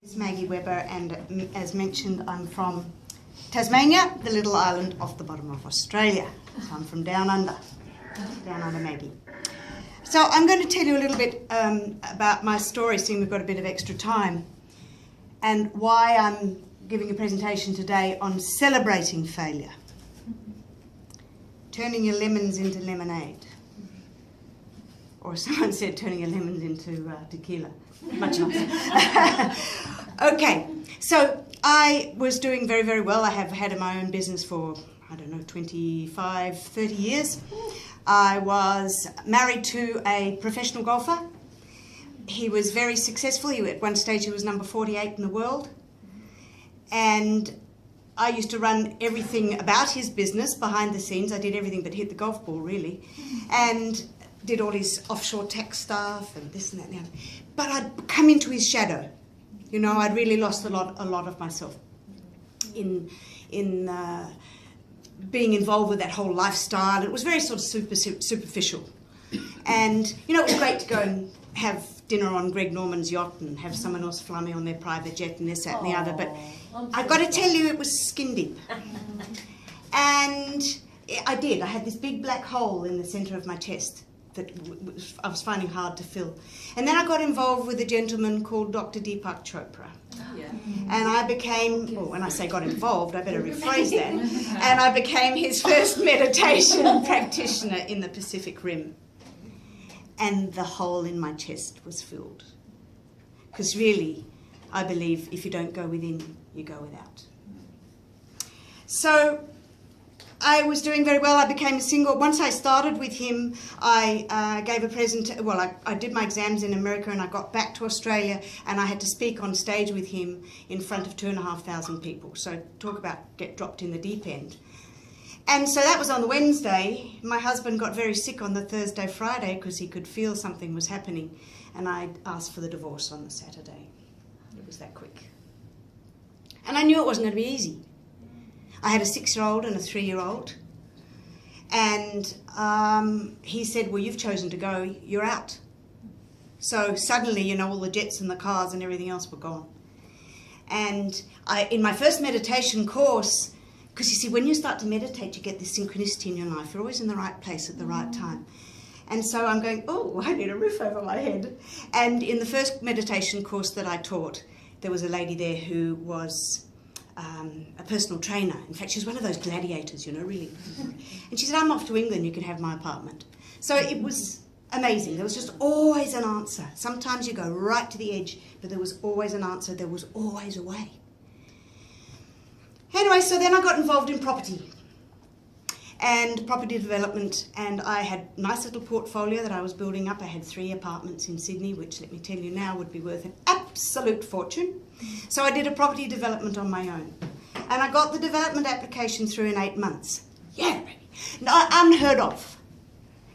It's Maggie Webber, and as mentioned, I'm from Tasmania, the little island off the bottom of Australia. So I'm from down under Maggie. So I'm going to tell you a little bit about my story, seeing we've got a bit of extra time, and why I'm giving a presentation today on celebrating failure. Turning your lemons into lemonade. Or someone said turning your lemons into tequila. Much nicer. Okay, so I was doing very, very well. I have had my own business for, 25, 30 years. I was married to a professional golfer. He was very successful. At one stage he was number 48 in the world. And I used to run everything about his business behind the scenes. I did everything but hit the golf ball, really. And did all his offshore tax stuff and this and that and the other. But I'd come into his shadow. You know, I'd really lost a lot of myself in being involved with that whole lifestyle. It was very sort of superficial. And, you know, it was great to go and have dinner on Greg Norman's yacht and have someone else fly me on their private jet and this, that and the other. But I've got to tell you, it was skin deep. And I did. I had this big black hole in the centre of my chest that I was finding hard to fill. And then I got involved with a gentleman called Dr. Deepak Chopra. Yeah. And I became, well, when I say got involved, I better rephrase that, and I became his first meditation practitioner in the Pacific Rim. And the hole in my chest was filled. Because really, I believe if you don't go within, you go without. So I was doing very well. I became a single. Once I started with him, I gave a presentation. Well, I did my exams in America, and I got back to Australia, and I had to speak on stage with him in front of 2,500 people. So talk about get dropped in the deep end. And so that was on the Wednesday. My husband got very sick on the Thursday, Friday, because he could feel something was happening, and I asked for the divorce on the Saturday. It was that quick. And I knew it wasn't going to be easy. I had a 6-year-old and a 3-year-old, and he said, well, you've chosen to go, you're out. So suddenly, you know, all the jets and the cars and everything else were gone. And in my first meditation course, because you see, when you start to meditate, you get this synchronicity in your life. You're always in the right place at the right time. And so I'm going, oh, I need a roof over my head. And in the first meditation course that I taught, there was a lady there who was a personal trainer. In fact, she was one of those gladiators, you know, really. And she said, I'm off to England, you can have my apartment. So it was amazing. There was just always an answer. Sometimes you go right to the edge, but there was always an answer. There was always a way. Anyway, so then I got involved in property and property development, and I had a nice little portfolio that I was building up. I had 3 apartments in Sydney, which, let me tell you now, would be worth an absolute fortune. So I did a property development on my own. And I got the development application through in 8 months. Yeah, baby. No, unheard of.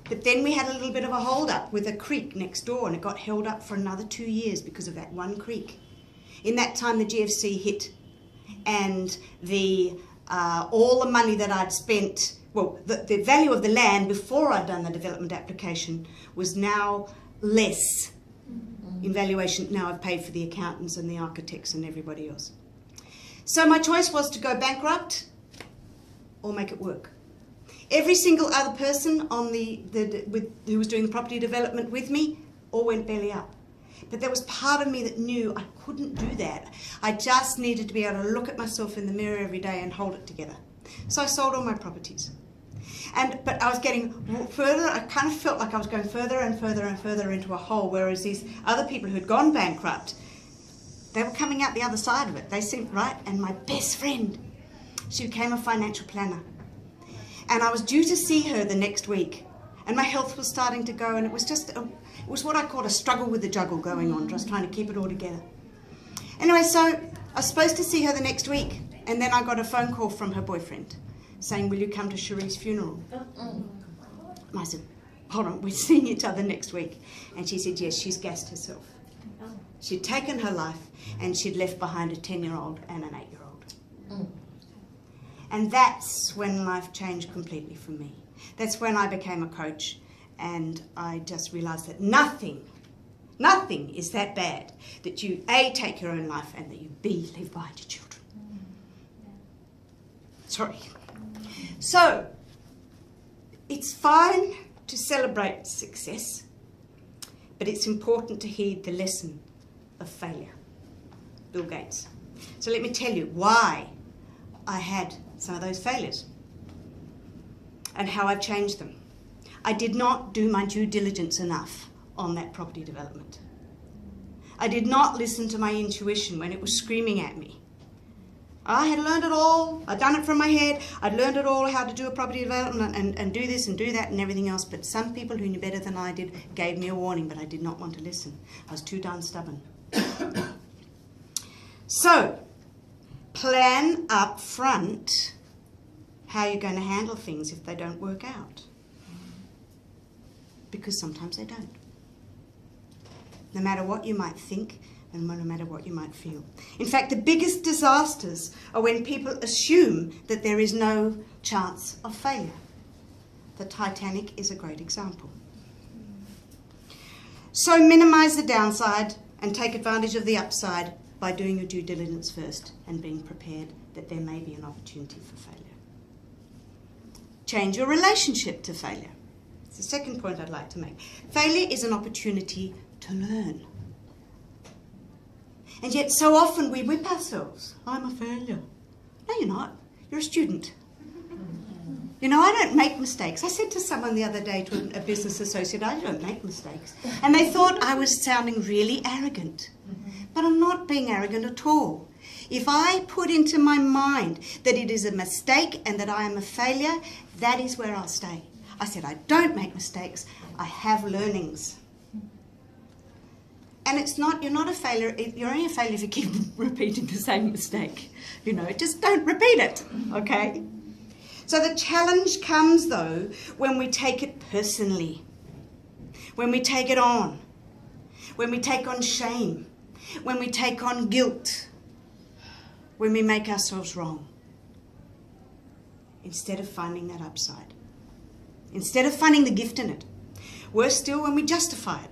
But then we had a little bit of a hold-up with a creek next door, and it got held up for another 2 years because of that one creek. In that time, the GFC hit, and all the money that I'd spent, well, the value of the land before I'd done the development application was now less in valuation. Now I've paid for the accountants and the architects and everybody else. So my choice was to go bankrupt or make it work. Every single other person on who was doing the property development with me all went belly up. But there was part of me that knew I couldn't do that. I just needed to be able to look at myself in the mirror every day and hold it together. So I sold all my properties. But I was getting further, I kind of felt like I was going further and further and further into a hole, whereas these other people who'd gone bankrupt, they were coming out the other side of it. They seemed right. And my best friend, she became a financial planner. And I was due to see her the next week. And my health was starting to go, and it was just, it was what I call a struggle with the juggle going on, just trying to keep it all together. Anyway, so I was supposed to see her the next week, and then I got a phone call from her boyfriend saying, will you come to Cherie's funeral? And I said, hold on, we're seeing each other next week. And she said, yes, she's gassed herself. She'd taken her life, and she'd left behind a 10-year-old and an 8-year-old. And that's when life changed completely for me. That's when I became a coach, and I just realised that nothing Nothing is that bad that you A, take your own life, and that you B, leave behind your children. Sorry. So, it's fine to celebrate success, but it's important to heed the lesson of failure. Bill Gates. So let me tell you why I had some of those failures and how I've changed them. I did not do my due diligence enough on that property development. I did not listen to my intuition when it was screaming at me. I had learned it all. I'd done it from my head. I'd learned it all, how to do a property development and do this and do that and everything else. But some people who knew better than I did gave me a warning, but I did not want to listen. I was too darn stubborn. So, plan up front how you're going to handle things if they don't work out. Because sometimes they don't. No matter what you might think, and no matter what you might feel. In fact, the biggest disasters are when people assume that there is no chance of failure. The Titanic is a great example. So minimize the downside and take advantage of the upside by doing your due diligence first and being prepared that there may be an opportunity for failure. Change your relationship to failure. It's the second point I'd like to make. Failure is an opportunity to learn. And yet so often we whip ourselves. I'm a failure. No, you're not. You're a student. You know, I don't make mistakes. I said to someone the other day, to a business associate, I don't make mistakes. And they thought I was sounding really arrogant. But I'm not being arrogant at all. If I put into my mind that it is a mistake and that I am a failure, that is where I'll stay. I said, I don't make mistakes. I have learnings. And it's not, you're not a failure, you're only a failure if you keep repeating the same mistake. You know, just don't repeat it, okay? So the challenge comes, though, when we take it personally, when we take it on, when we take on shame, when we take on guilt, when we make ourselves wrong, instead of finding that upside, instead of finding the gift in it. Worse still, when we justify it,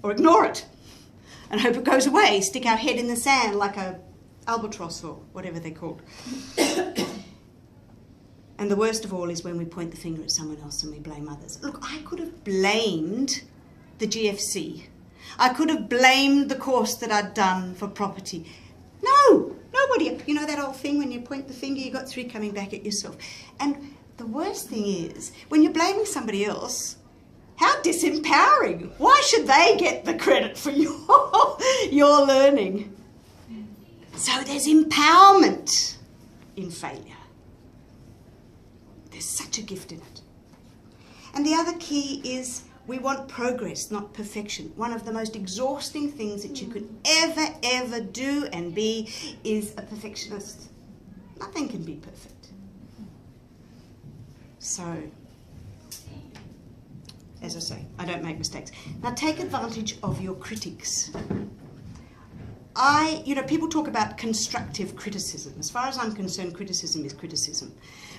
or ignore it and hope it goes away, stick our head in the sand like a albatross or whatever they're called. And the worst of all is when we point the finger at someone else and we blame others. Look, I could have blamed the GFC. I could have blamed the course that I'd done for property. No, nobody. You know that old thing when you point the finger, you got 3 coming back at yourself. And the worst thing is, when you're blaming somebody else, how disempowering. Why should they get the credit for your learning? So there's empowerment in failure. There's such a gift in it. And the other key is we want progress, not perfection. One of the most exhausting things that you could ever do and be is a perfectionist. Nothing can be perfect. So, as I say, I don't make mistakes. Now take advantage of your critics. People talk about constructive criticism. As far as I'm concerned, criticism is criticism.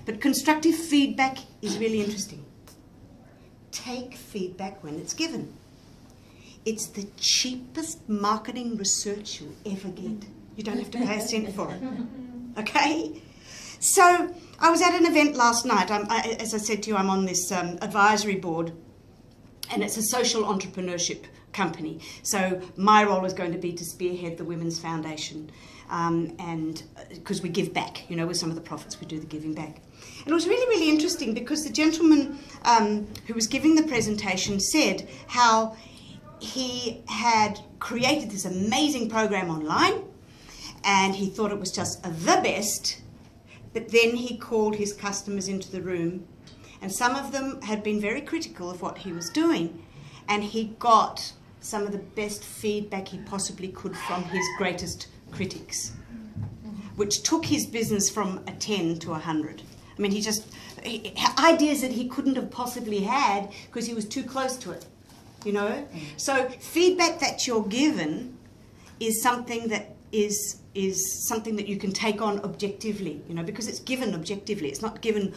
But constructive feedback is really interesting. Take feedback when it's given. It's the cheapest marketing research you'll ever get. You don't have to pay a cent for it. Okay? So I was at an event last night. As I said to you, I'm on this advisory board. And it's a social entrepreneurship company. So my role is going to be to spearhead the Women's Foundation. And because we give back, with some of the profits we do the giving back. And it was really, really interesting because the gentleman who was giving the presentation said how he had created this amazing program online and he thought it was just the best, but then he called his customers into the room and some of them had been very critical of what he was doing, and he got some of the best feedback he possibly could from his greatest critics, which took his business from a 10 to 100. I mean, ideas that he couldn't have possibly had because he was too close to it, So feedback that you're given is something that is something that you can take on objectively, because it's given objectively. It's not given.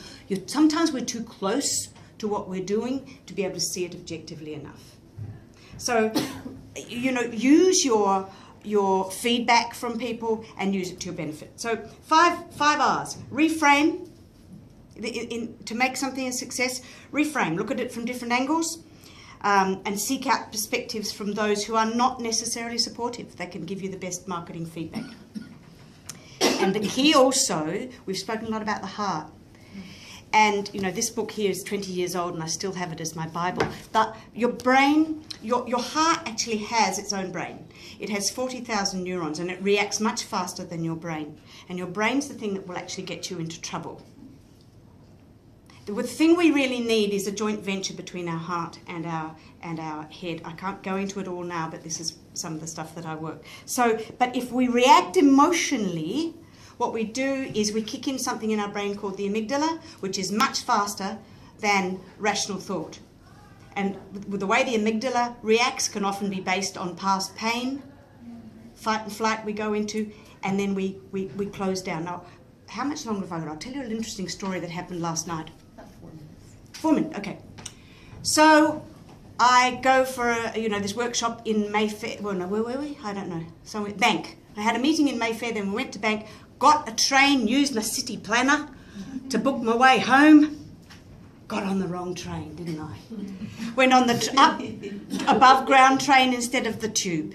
Sometimes we're too close to what we're doing to be able to see it objectively enough. So, you know, use your feedback from people and use it to your benefit. So 5 R's. Reframe. To make something a success, reframe. Look at it from different angles and seek out perspectives from those who are not necessarily supportive. They can give you the best marketing feedback. And the key also, we've spoken a lot about the heart. And, you know, this book here is 20 years old and I still have it as my Bible. But your brain, your heart actually has its own brain. It has 40,000 neurons and it reacts much faster than your brain. And your brain's the thing that will actually get you into trouble. The thing we really need is a joint venture between our heart and our head. I can't go into it all now, but this is some of the stuff that I work. So, but if we react emotionally, what we do is we kick in something in our brain called the amygdala, which is much faster than rational thought. And the way the amygdala reacts can often be based on past pain, fight and flight we go into, and then we close down. Now, how much longer have I got? I'll tell you an interesting story that happened last night. 4 minutes, okay. So I go for this workshop in Mayfair. Well, no, where were we? I don't know. Somewhere, Bank. I had a meeting in Mayfair, then we went to Bank, got a train, used my city planner to book my way home. Got on the wrong train, didn't I? Went on the above ground train instead of the tube.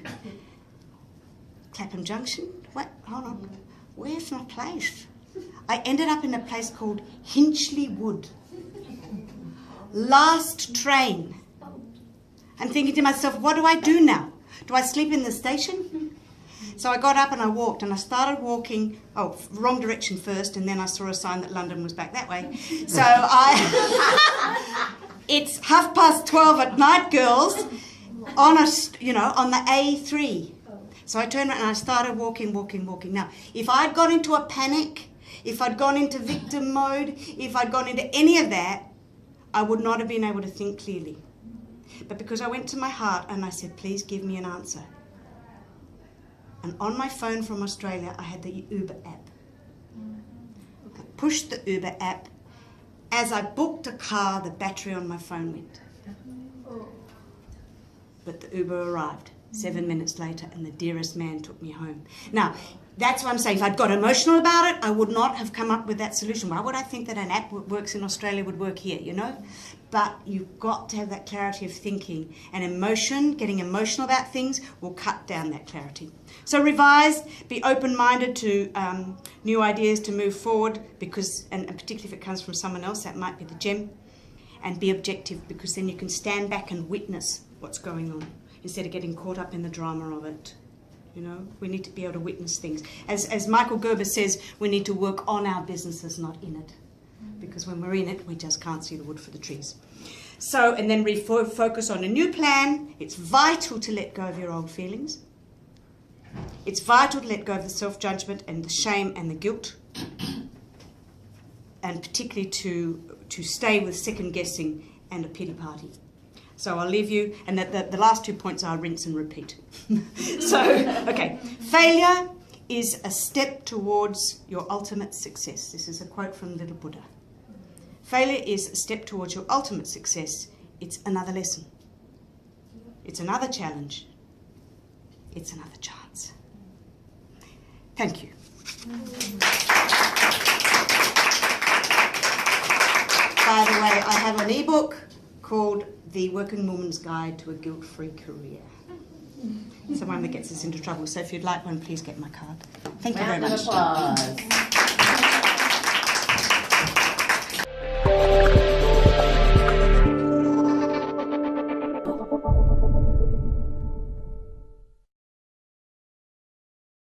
Clapham Junction? What? Hold on. Where's my place? I ended up in a place called Hinchley Wood. Last train. I'm thinking to myself, what do I do now? Do I sleep in the station? So I got up and I walked and I started walking, wrong direction first, and then I saw a sign that London was back that way. So it's 12:30 at night, girls, on the A3. So I turned around and I started walking. Now, if I'd got into a panic, if I'd gone into victim mode, if I'd gone into any of that, I would not have been able to think clearly. But because I went to my heart and I said, please give me an answer. And on my phone from Australia, I had the Uber app. I pushed the Uber app. As I booked a car, the battery on my phone went. But the Uber arrived 7 minutes later and the dearest man took me home. Now, that's what I'm saying. If I'd got emotional about it, I would not have come up with that solution. Why would I think that an app that works in Australia would work here, you know? But you've got to have that clarity of thinking. And emotion, getting emotional about things, will cut down that clarity. So revise, be open-minded to new ideas to move forward, because, and particularly if it comes from someone else, that might be the gem. And be objective, because then you can stand back and witness what's going on, instead of getting caught up in the drama of it. You know, we need to be able to witness things. As Michael Gerber says, we need to work on our businesses, not in it. Because when we're in it, we just can't see the wood for the trees. So, and then focus on a new plan. It's vital to let go of your old feelings. It's vital to let go of the self-judgment and the shame and the guilt. And particularly to stay with second-guessing and a pity party. So I'll leave you, and the last 2 points are rinse and repeat. So, okay. Failure is a step towards your ultimate success. This is a quote from Little Buddha. Failure is a step towards your ultimate success. It's another lesson. It's another challenge. It's another chance. Thank you. By the way, I have an ebook called The Working Woman's Guide to a Guilt-Free Career. It's the one that gets us into trouble. So if you'd like one, please get my card. Thank you very much. Round of applause.